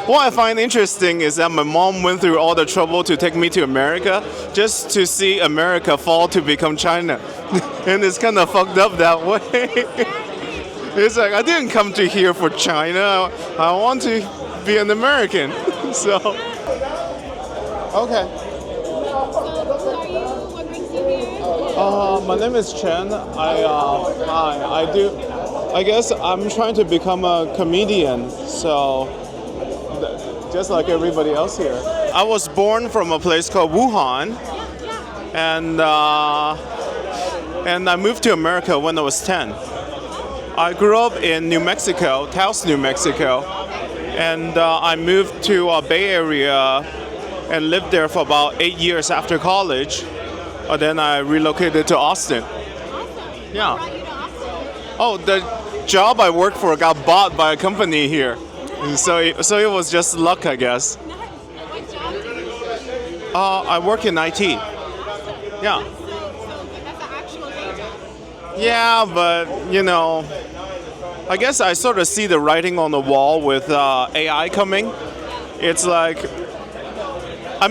What I find interesting is that my mom went through all the trouble to take me to America just to see America fall to become China. And it's kind of fucked up that way. It's like, I didn't come to here for China. I want to be an American. So, okay. My name is Chen. I guess I'm trying to become a comedian. So, just like everybody else here. I was born from a place called Wuhan, and I moved to America when I was 10. I grew up in New Mexico, Taos, New Mexico, and I moved to Bay Area and lived there for about 8 years after college. Then I relocated to Austin. Yeah. Oh, the job I worked for got bought by a company here. So it was just luck, I guess. What job do you do? I work in IT. Yeah. So that's an actual day job. Yeah, but I guess I sort of see the writing on the wall with AI coming. It's like, I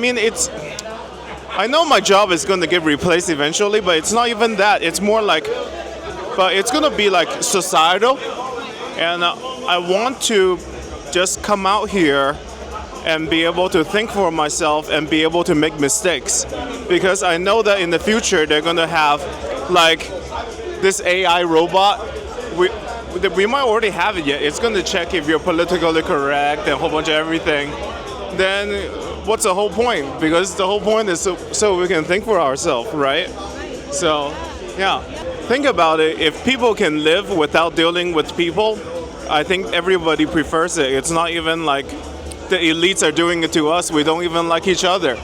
know my job is going to get replaced eventually, but it's not even that. It's more like, but it's going to be like societal. And I want to just come out here and be able to think for myself and be able to make mistakes. Because I know that in the future they're going to have like this AI robot. We might already have it yet. It's going to check if you're politically correct and a whole bunch of everything. Then what's the whole point? Because the whole point is so we can think for ourselves, right? So, yeah. Think about it. If people can live without dealing with people, I think everybody prefers it. It's not even like the elites are doing it to us. We don't even like each other.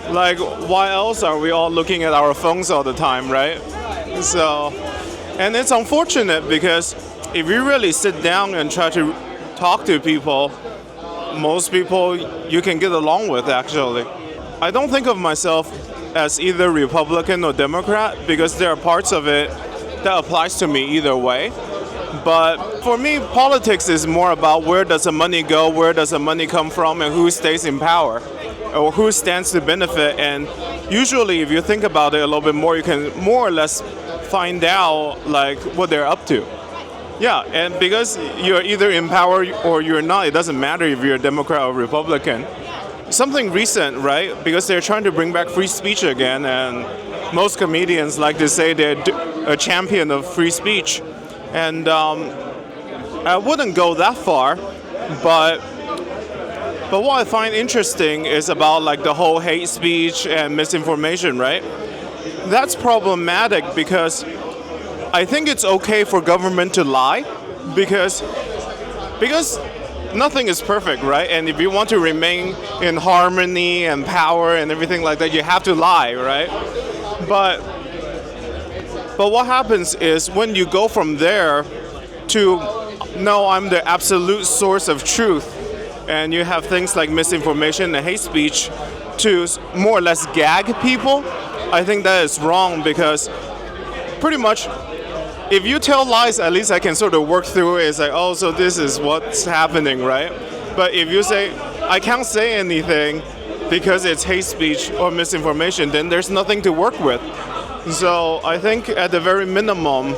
Like, why else are we all looking at our phones all the time, right? So, and it's unfortunate because if you really sit down and try to talk to people, most people you can get along with, actually. I don't think of myself as either Republican or Democrat because there are parts of it that applies to me either way. But for me, politics is more about where does the money go, where does the money come from, and who stays in power, or who stands to benefit. And usually, if you think about it a little bit more, you can more or less find out like what they're up to. Yeah, and because you're either in power or you're not, it doesn't matter if you're a Democrat or Republican. Something recent, right? Because they're trying to bring back free speech again, and most comedians like to say they're a champion of free speech. And I wouldn't go that far, but what I find interesting is about like the whole hate speech and misinformation, right? That's problematic because I think it's okay for government to lie because nothing is perfect, right? And if you want to remain in harmony and power and everything like that, you have to lie, right? But what happens is when you go from there to, no, I'm the absolute source of truth, and you have things like misinformation and hate speech to more or less gag people, I think that is wrong because pretty much if you tell lies, at least I can sort of work through it. It's like, oh, so this is what's happening, right? But if you say, I can't say anything because it's hate speech or misinformation, then there's nothing to work with. So I think at the very minimum,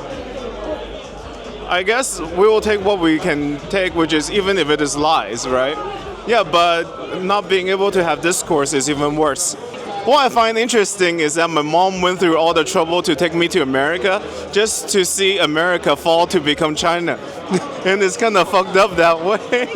I guess we will take what we can take, which is even if it is lies, right? Yeah, but not being able to have discourse is even worse. What I find interesting is that my mom went through all the trouble to take me to America just to see America fall to become China. And it's kind of fucked up that way.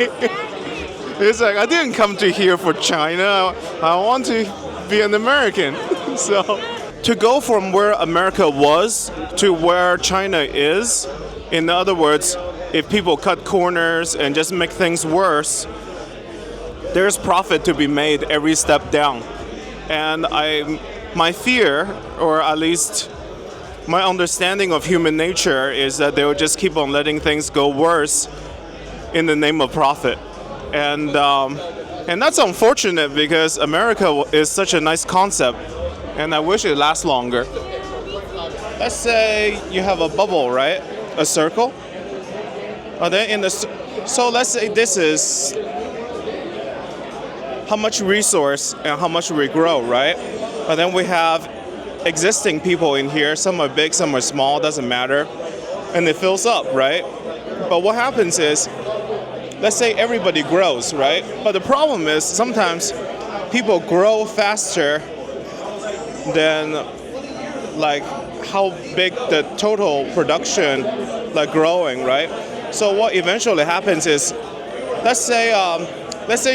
It's like, I didn't come to here for China. I want to be an American. So to go from where America was to where China is, in other words, if people cut corners and just make things worse, there's profit to be made every step down. And my fear, or at least my understanding of human nature, is that they will just keep on letting things go worse in the name of profit. And that's unfortunate because America is such a nice concept, and I wish it lasts longer. Let's say you have a bubble, right? A circle. Then so let's say this is how much resource and how much we grow, right? But then we have existing people in here. Some are big, some are small, doesn't matter, and it fills up, right? But what happens is, let's say everybody grows, right? But the problem is sometimes people grow faster than like how big the total production like growing, right? So what eventually happens is, let's say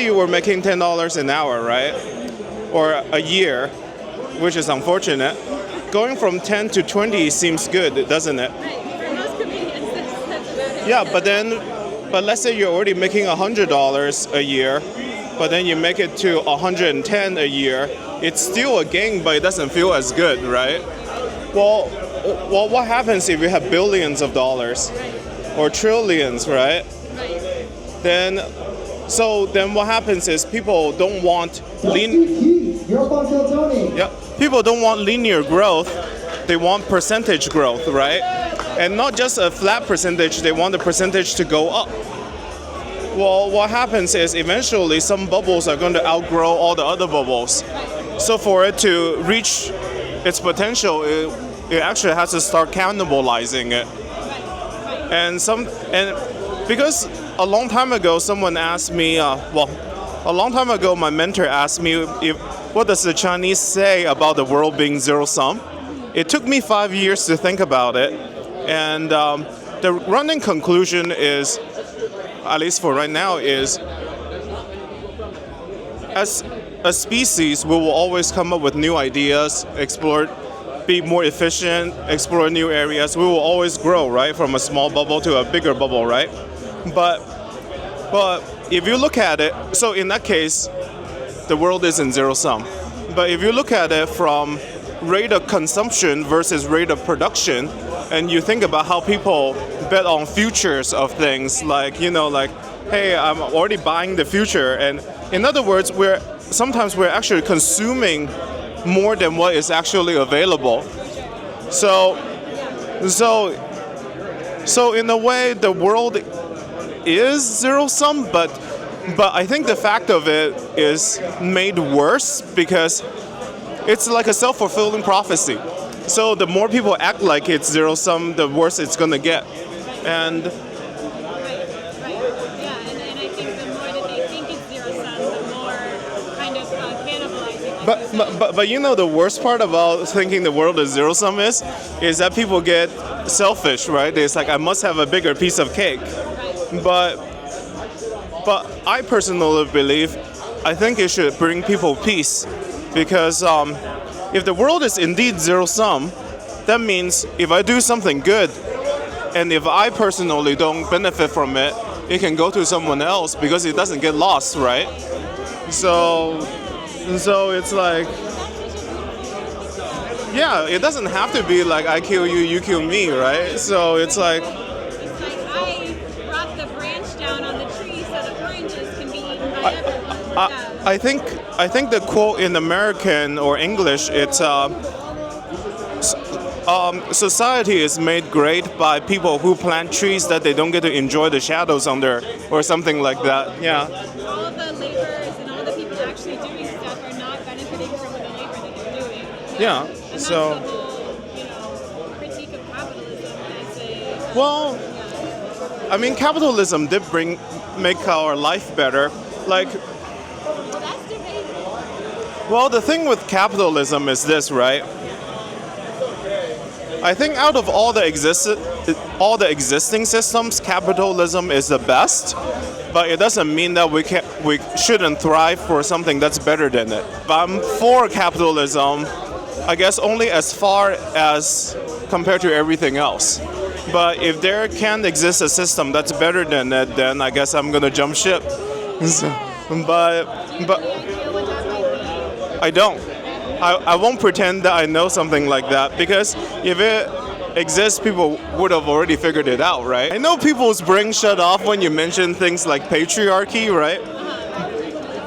you were making $10 an hour, right? Or a year, which is unfortunate. Going from 10 to 20 seems good, doesn't it? Right. For most comedians, that's about it. Yeah, but let's say you're already making $100 a year, but then you make it to 110 a year. It's still a gain, but it doesn't feel as good, right? Well, what happens if you have billions of dollars or trillions, right? Right. Then what happens is people don't want people don't want linear growth. They want percentage growth, right? And not just a flat percentage, they want the percentage to go up. Well, what happens is eventually some bubbles are going to outgrow all the other bubbles. So for it to reach its potential, it actually has to start cannibalizing it. And because a long time ago someone asked me, a long time ago my mentor asked me what does the Chinese say about the world being zero-sum? It took me 5 years to think about it. And the running conclusion is, at least for right now, is as a species, we will always come up with new ideas, be more efficient, explore new areas. We will always grow, right, from a small bubble to a bigger bubble, right? But if you look at it, so in that case, the world isn't zero-sum. But if you look at it from rate of consumption versus rate of production, and you think about how people bet on futures of things, like, hey, I'm already buying the future. And in other words, sometimes we're actually consuming more than what is actually available. So in a way, the world is zero-sum, but I think the fact of it is made worse because it's like a self-fulfilling prophecy. So the more people act like it's zero-sum, the worse it's going to get. And Right. Yeah, and I think the more that they think it's zero-sum, the more kind of cannibalizing. But the worst part about thinking the world is zero-sum is that people get selfish, right? It's like, I must have a bigger piece of cake. But I personally believe, I think it should bring people peace, because if the world is indeed zero-sum, that means if I do something good, and if I personally don't benefit from it, it can go to someone else because it doesn't get lost, right? So it's like, yeah, it doesn't have to be like I kill you, you kill me, right? So it's like, I brought the branch down on the tree so the oranges can be eaten by everyone. I think the quote in American or English, it's society is made great by people who plant trees that they don't get to enjoy the shadows under, or something like that. Yeah. All the laborers and all the people actually doing stuff are not benefiting from the labor that they're doing. Yeah. And that's So, the whole, critique of capitalism as a. well, I mean, capitalism did make our life better. Like, Well, that's debatable. well, the thing with capitalism is this, right? I think out of all the existing systems, capitalism is the best, but it doesn't mean that we shouldn't thrive for something that's better than it. I'm for capitalism, I guess only as far as compared to everything else. But if there can exist a system that's better than it, then I guess I'm gonna jump ship. But I don't. I won't pretend that I know something like that, because if it exists, people would have already figured it out, right? I know people's brains shut off when you mention things like patriarchy, right?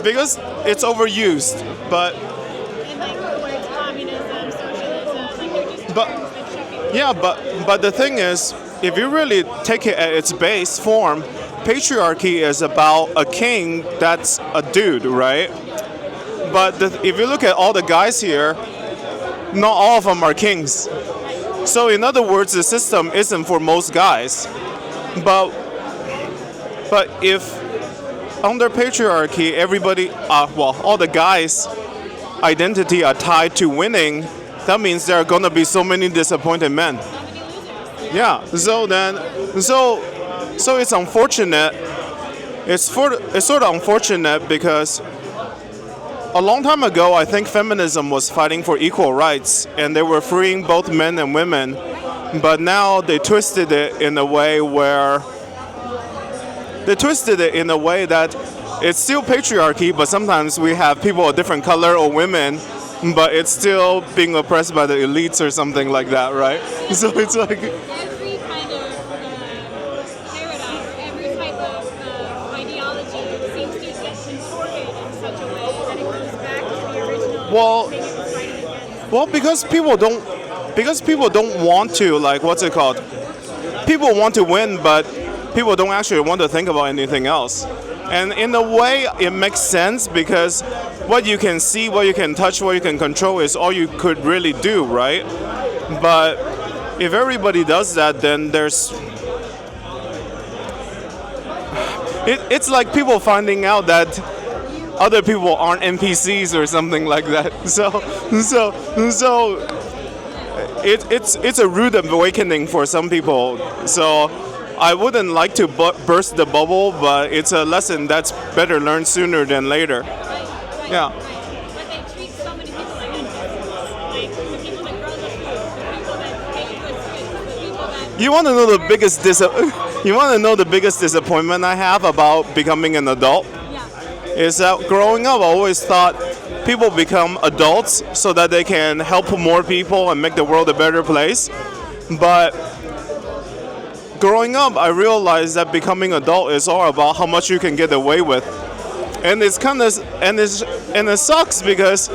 Because it's overused, but And like the words communism, socialism, like they're just. yeah, but the thing is, if you really take it at its base form, patriarchy is about a king that's a dude, right? But if you look at all the guys here, not all of them are kings. So in other words, the system isn't for most guys. But if under patriarchy, everybody, all the guys' identity are tied to winning, that means there are gonna be so many disappointed men. Yeah. So it's unfortunate. It's sort of unfortunate because a long time ago, I think feminism was fighting for equal rights, and they were freeing both men and women. But now they twisted it in a way that it's still patriarchy, but sometimes we have people of different color or women, but it's still being oppressed by the elites or something like that, right? So it's like every kind of paradigm, every type of ideology seems to get contorted in such a way that it goes back to the original thing it was fighting against. well, because people don't want to, like, what's it called? People want to win, but people don't actually want to think about anything else. And in a way, it makes sense because what you can see, what you can touch, what you can control is all you could really do, right? But if everybody does that, then it's like people finding out that other people aren't NPCs or something like that. So it's a rude awakening for some people. So I wouldn't like to burst the bubble, but it's a lesson that's better learned sooner than later. Yeah. But they treat so many people like NPCs. Like the people that grow the food, the people that take good food, the people that... You want to know the biggest disappointment I have about becoming an adult? Yeah. Is that growing up, I always thought people become adults so that they can help more people and make the world a better place. But growing up, I realized that becoming adult is all about how much you can get away with, and it sucks because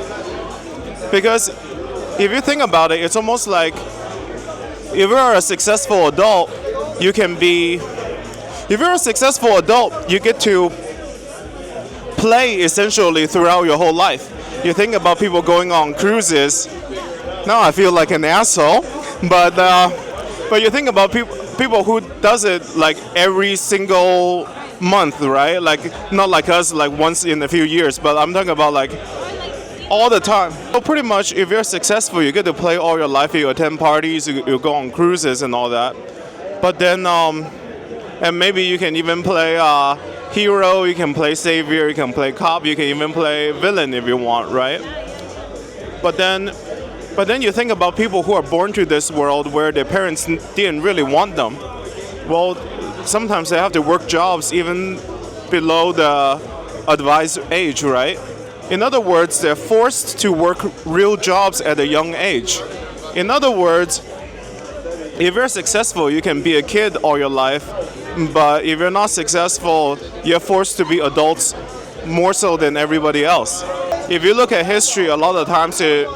if you think about it, it's almost like if you're a successful adult, you get to play essentially throughout your whole life. You think about people going on cruises. Now I feel like an asshole, but you think about people who does it like every single month, right? Like not like us, like once in a few years, but I'm talking about like all the time. So pretty much, if you're successful, you get to play all your life. You attend parties, you go on cruises and all that. But then, and maybe you can even play hero, you can play savior, you can play cop, you can even play villain if you want, right? But then you think about people who are born to this world where their parents didn't really want them. Well, sometimes they have to work jobs even below the advised age, right? In other words, they're forced to work real jobs at a young age. In other words, if you're successful, you can be a kid all your life, but if you're not successful, you're forced to be adults more so than everybody else. If you look at history, a lot of times it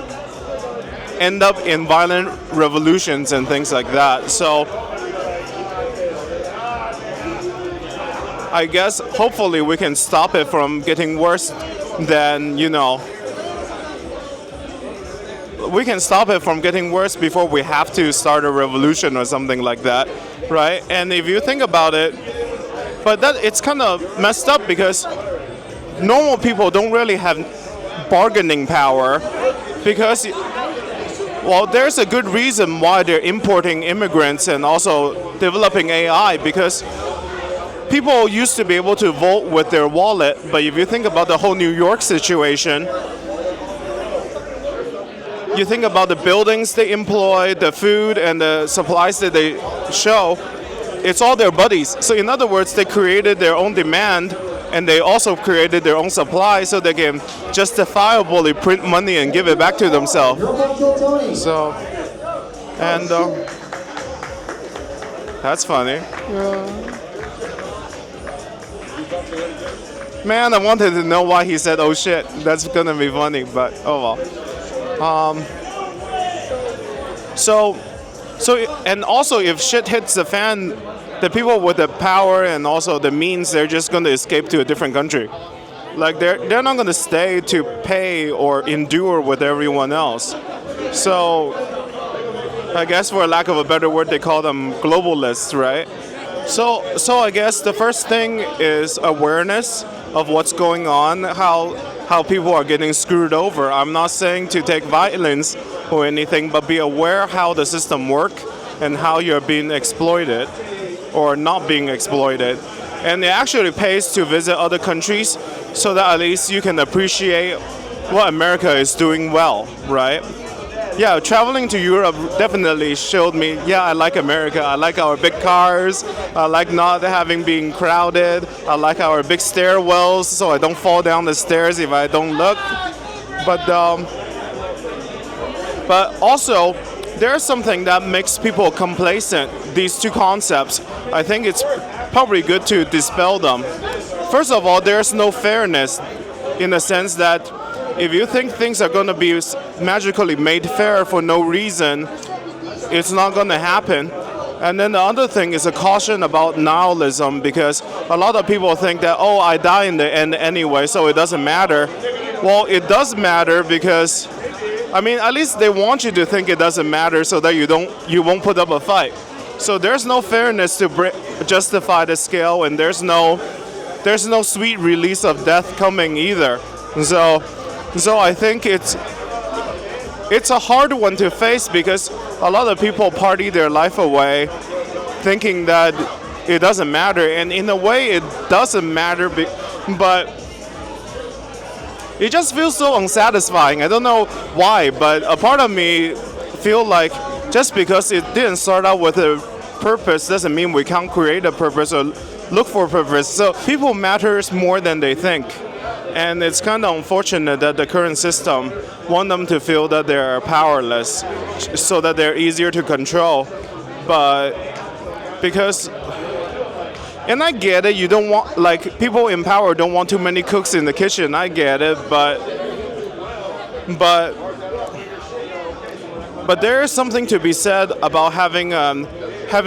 end up in violent revolutions and things like that. So I guess hopefully we can stop it from getting worse than, we can stop it from getting worse before we have to start a revolution or something like that, right? And if you think about it, but that it's kind of messed up because normal people don't really have bargaining power because, well, there's a good reason why they're importing immigrants and also developing AI, because people used to be able to vote with their wallet, but if you think about the whole New York situation, you think about the buildings they employ, the food and the supplies that they show, it's all their buddies. So in other words, they created their own demand and they also created their own supply so they can justifiably print money and give it back to themselves. So, and that's funny. Man, I wanted to know why he said, "Oh shit." That's gonna be funny, but oh well. So, and also if shit hits the fan, the people with the power and also the means, they're just gonna escape to a different country. Like they're not gonna stay to pay or endure with everyone else. So I guess for lack of a better word, they call them globalists, right? So I guess the first thing is awareness of what's going on, how people are getting screwed over. I'm not saying to take violence or anything, but be aware how the system works and how you're being exploited or not being exploited. And it actually pays to visit other countries so that at least you can appreciate what America is doing well, right? Yeah, traveling to Europe definitely showed me, yeah, I like America. I like our big cars. I like not having been crowded. I like our big stairwells so I don't fall down the stairs if I don't look. But also, there's something that makes people complacent, these two concepts. I think it's probably good to dispel them. First of all, there's no fairness in the sense that if you think things are going to be magically made fair for no reason, it's not going to happen. And then the other thing is a caution about nihilism, because a lot of people think that, oh, I die in the end anyway, so it doesn't matter. Well, it does matter because, I mean, at least they want you to think it doesn't matter so that you won't put up a fight. So there's no fairness to justify the scale, and there's no sweet release of death coming either. So I think it's a hard one to face because a lot of people party their life away thinking that it doesn't matter, and in a way it doesn't matter, but it just feels so unsatisfying. I don't know why, but a part of me feel like just because it didn't start out with a purpose doesn't mean we can't create a purpose or look for a purpose. So people matters more than they think. And it's kind of unfortunate that the current system want them to feel that they're powerless so that they're easier to control. But because, and I get it, you don't want, like, people in power don't want too many cooks in the kitchen, I get it, but there is something to be said about having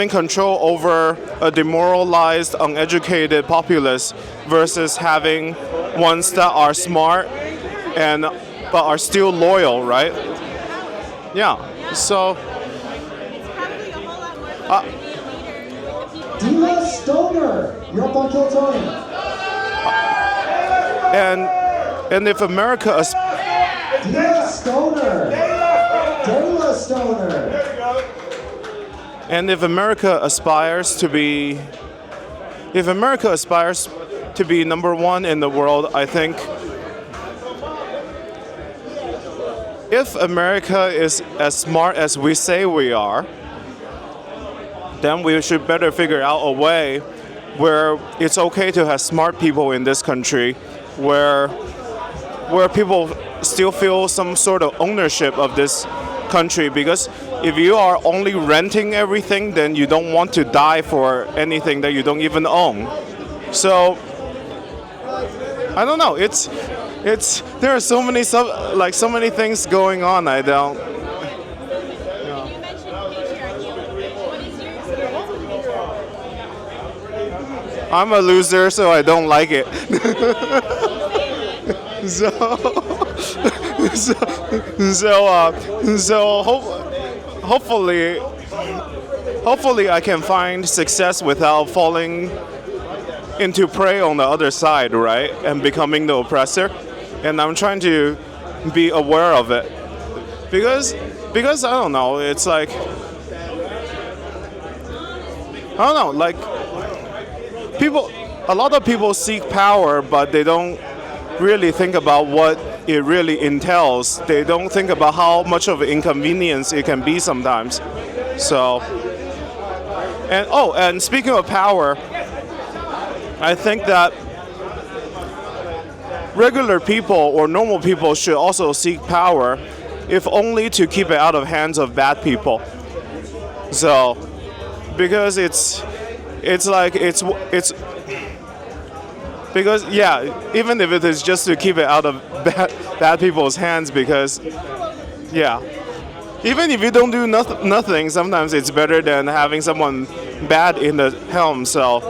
control over a demoralized, uneducated populace versus having ones that are smart but are still loyal, right? Yeah. So. It's probably a whole lot more fun to be a leader with the people that Diva Stoner, you're up on Kill Tony. And if America Diva Stoner. Diva Stoner. And if America aspires to be number one in the world, I think if America is as smart as we say we are, then we should better figure out a way where it's okay to have smart people in this country, where people still feel some sort of ownership of this country, because if you are only renting everything, then you don't want to die for anything that you don't even own. So I don't know. It's there are so many things going on. I don't. You mentioned patriarchy. What is your experience with patriarchy? I'm a loser, so I don't like it. Hopefully I can find success without falling into prey on the other side, right? And becoming the oppressor. And I'm trying to be aware of it. Because I don't know, it's like, I don't know, like a lot of people seek power, but they don't really think about what it really entails. They don't think about how much of an inconvenience it can be sometimes. So, and speaking of power, I think that regular people or normal people should also seek power, if only to keep it out of hands of bad people. So, because it's because, yeah, even if it is just to keep it out of bad people's hands, because, yeah, even if you don't do nothing, sometimes it's better than having someone bad in the helm. So,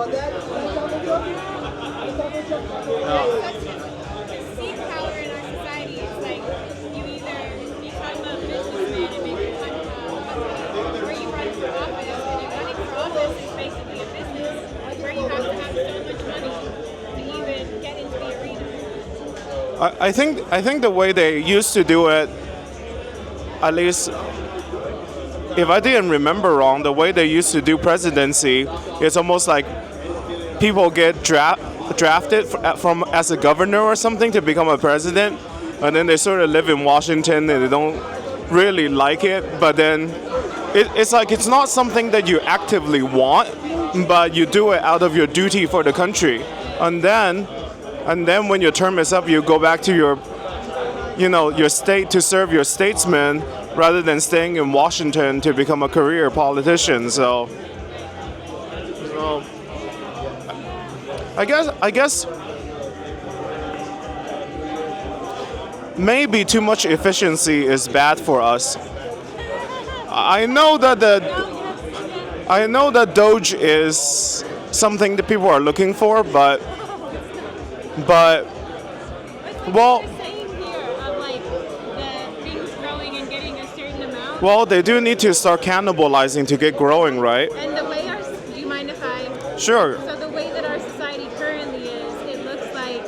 I think the way they used to do it, at least if I didn't remember wrong, the way they used to do presidency is almost like people get drafted from as a governor or something to become a president, and then they sort of live in Washington and they don't really like it, but then it's like it's not something that you actively want, but you do it out of your duty for the country, and then when your term is up, you go back to your state to serve your statesmen rather than staying in Washington to become a career politician. So I guess maybe too much efficiency is bad for us. I know that Doge is something that people are looking for, but well, well, they do need to start cannibalizing to get growing, right? And the way do you mind if I? Sure. So the way that our society currently is, it looks like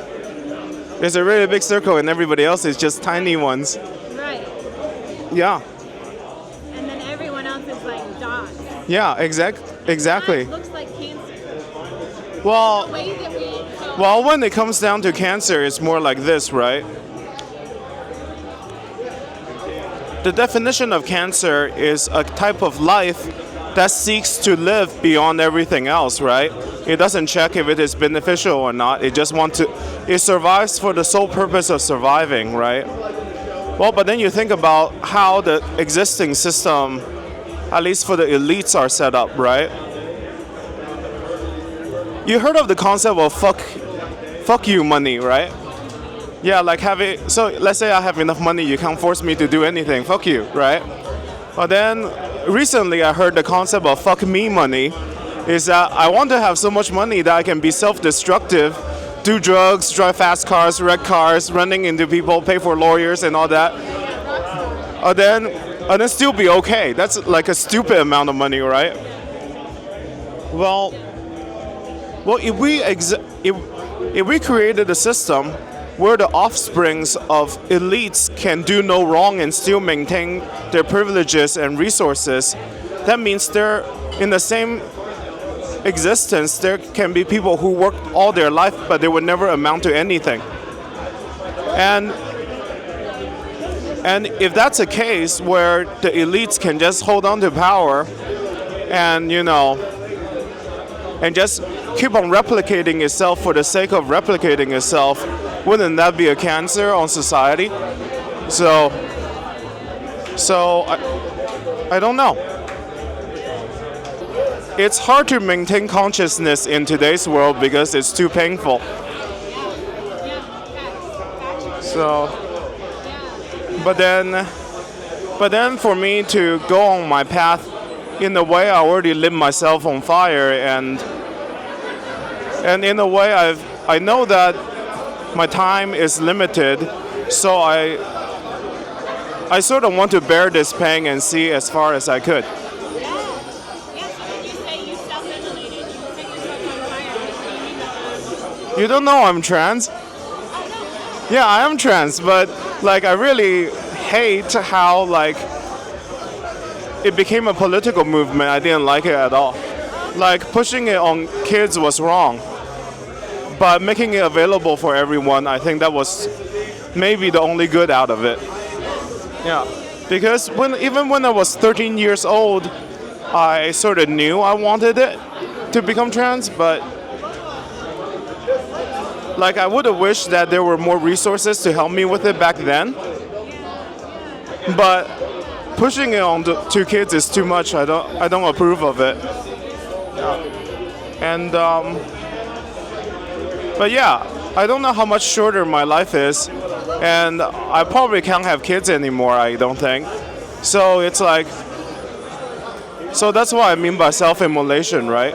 There's a really big circle and everybody else is just tiny ones. right, Yeah. and then everyone else is like dots. Yeah, exactly. It looks like cancer. Well, The way that well, when it comes down to cancer, it's more like this, right? The definition of cancer is a type of life that seeks to live beyond everything else, right? It doesn't check if it is beneficial or not. It just it survives for the sole purpose of surviving, right? Well, but then you think about how the existing system, at least for the elites, are set up, right? You heard of the concept of fuck you money, right? Yeah, like so let's say I have enough money, you can't force me to do anything, fuck you, right? But then recently I heard the concept of fuck me money, is that I want to have so much money that I can be self-destructive, do drugs, drive fast cars, wreck cars, running into people, pay for lawyers and all that, and then still be okay. That's like a stupid amount of money, right? Well, if we created a system where the offsprings of elites can do no wrong and still maintain their privileges and resources, that means they're in the same existence. There can be people who worked all their life, but they would never amount to anything. And if that's a case where the elites can just hold on to power and, and just keep on replicating itself for the sake of replicating itself, wouldn't that be a cancer on society? So I don't know. It's hard to maintain consciousness in today's world because it's too painful. So, but then for me to go on my path in a way I already lit myself on fire, and in a way I know that my time is limited, so I sort of want to bear this pain and see as far as I could. Yeah, so when you say you self-immolated, you set yourself on fire, what do you mean by that? You don't know I'm trans? Yeah, I am trans, but like I really hate how like it became a political movement. I didn't like it at all. Like pushing it on kids was wrong, but making it available for everyone, I think that was maybe the only good out of it. Yeah, because even when I was 13 years old, I sort of knew I wanted it to become trans, but like I would have wished that there were more resources to help me with it back then. But pushing it on to kids is too much. I don't approve of it. And but yeah, I don't know how much shorter my life is, and I probably can't have kids anymore, I don't think. So it's like, so that's what I mean by self-immolation, right?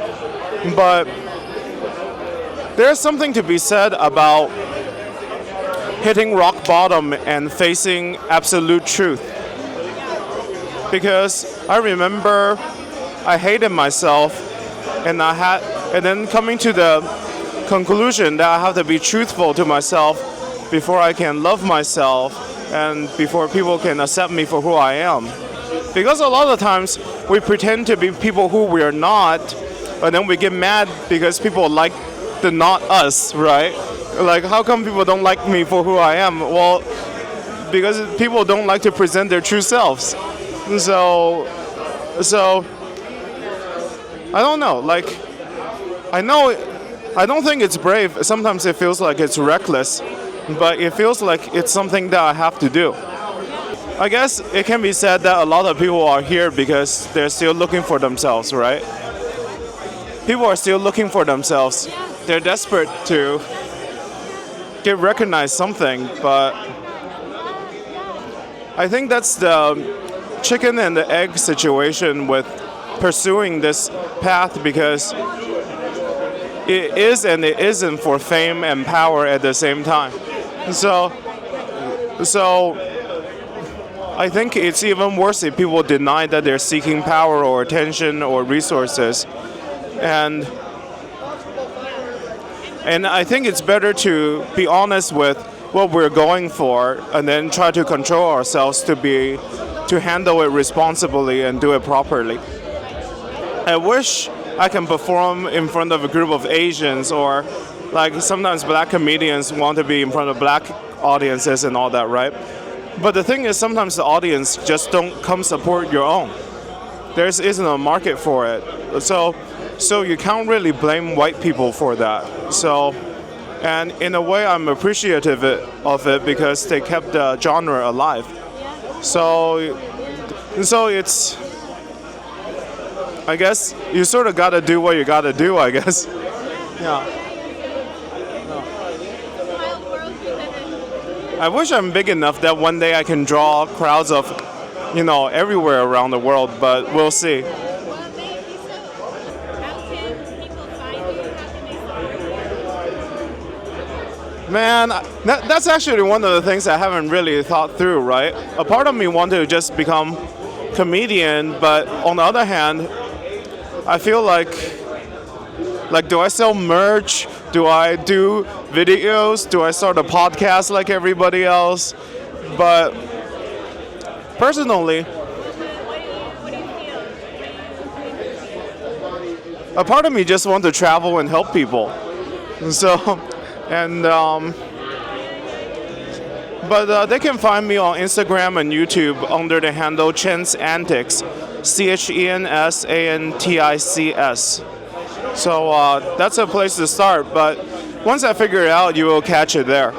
But there's something to be said about hitting rock bottom and facing absolute truth. Because I remember I hated myself, and then coming to the conclusion that I have to be truthful to myself before I can love myself and before people can accept me for who I am. Because a lot of times we pretend to be people who we are not, and then we get mad because people like the not us, right? Like, how come people don't like me for who I am? Well, because people don't like to present their true selves. So I don't know. Like, I don't think it's brave. Sometimes it feels like it's reckless, but it feels like it's something that I have to do. I guess it can be said that a lot of people are here because they're still looking for themselves, right? People are still looking for themselves. They're desperate to get recognized something, but I think that's the chicken and the egg situation with pursuing this path, because it is and it isn't for fame and power at the same time. So I think it's even worse if people deny that they're seeking power or attention or resources. And I think it's better to be honest with what we're going for and then try to control ourselves to handle it responsibly and do it properly. I wish I can perform in front of a group of Asians, or like sometimes black comedians want to be in front of black audiences and all that, right? But the thing is, sometimes the audience just don't come support your own. There isn't a market for it. So you can't really blame white people for that. So, and in a way, I'm appreciative of it because they kept the genre alive. So it's, I guess you sort of gotta do what you gotta do, I guess. Yeah. I wish I'm big enough that one day I can draw crowds of, everywhere around the world, but we'll see. Man, that's actually one of the things I haven't really thought through, right? A part of me wanted to just become comedian, but on the other hand, I feel like do I sell merch? Do I do videos? Do I start a podcast like everybody else? But personally, a part of me just wants to travel and help people. So, and but they can find me on Instagram and YouTube under the handle Chen's Antics, CHENSANTICS. So that's a place to start, but once I figure it out, you will catch it there.